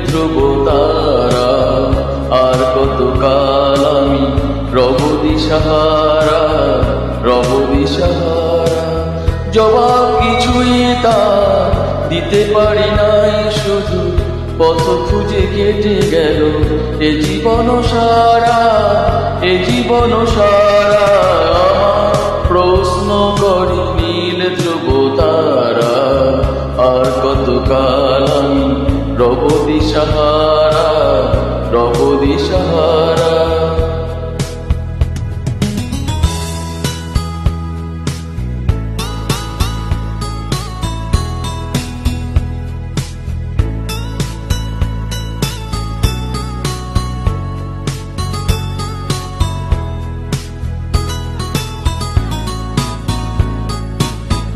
ধ্রুব তারা। আর কতকাল আমি রব দিশাহারা, রব দিশাহারা। জবাব কিছুই তা দিতে পারি নাই, শুধু পথ খুঁজে কেটে গেল এ জীবন সারা, এ জীবন সারা। আমার প্রশ্ন করি নীল ধ্রুব তারা। আর কতকাল আমি রব দিশাহারা, রব দিশাহারা।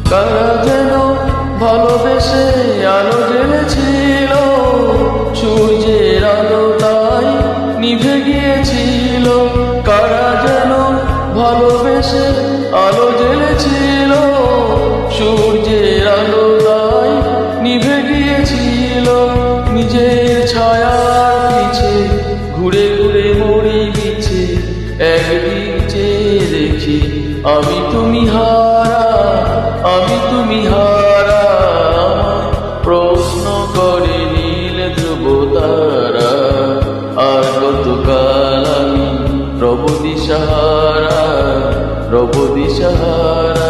কারা যেন ভালোবেসে আলো জ্বেলেছিল, সূর্যের আলো তাই নিভে গিয়েছিল। কারা যেন ভালোবেসে আলো জ্বেলেছিল, সূর্যের আলো তাই নিভে গিয়েছিল। নিজের ছায়ার পিছে ঘুরে ঘুরে মরি গেছে, একদিন চেয়ে দেখি আমি তুমি হারা, আমি তুমি হারা। প্রশ্ন করে নীল ধ্রুব তারা। আর কতকাল আমি রব দিশাহারা, রব দিশাহারা।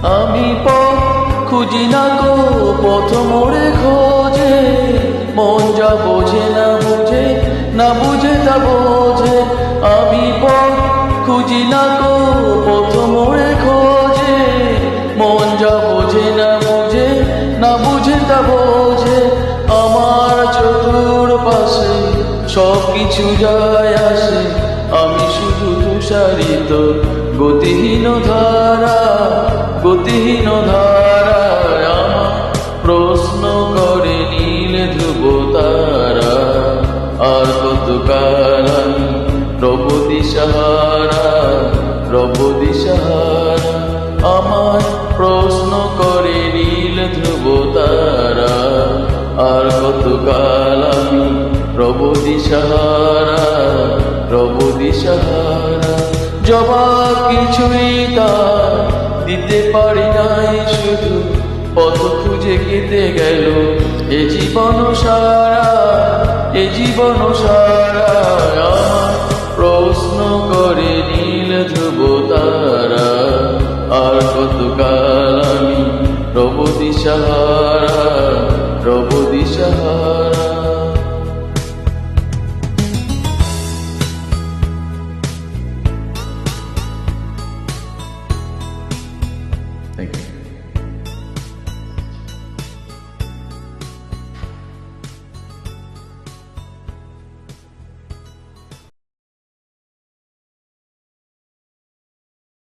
আমি পথ খুঁজি না গো পথ মোড়ে খোঁজে, মন যা বোঝে না বুঝে, না বুঝে তা বোঝে। আমি পথ খুঁজি না গো পথ মোড়ে খোঁজে, মন যা বোঝে না বুঝে, না বুঝে তা বোঝে। আমার চতুর্পাশে সব কিছু যায় আসে, আমি শুধু তুষারিত গতিহীন ধারা, গতিহীন ধারা। আমার প্রশ্ন করে নীল ধ্রুব তারা। আর কতকাল আমি রব দিশাহারা, রব দিশাহারা। আমার প্রশ্ন করে নীল ধ্রুব তারা। আর কতকাল আমি রব দিশাহারা, রব দিশাহারা। জবাব কিছুই তা দিতে পারি নাই, শুধু পথ খুঁজে কেটে গেল এ জীবন সারা, এ জীবন সারা। আমার প্রশ্ন করে নীল ধ্রুব তারা। আর কতকাল আমি রব দিশাহারা।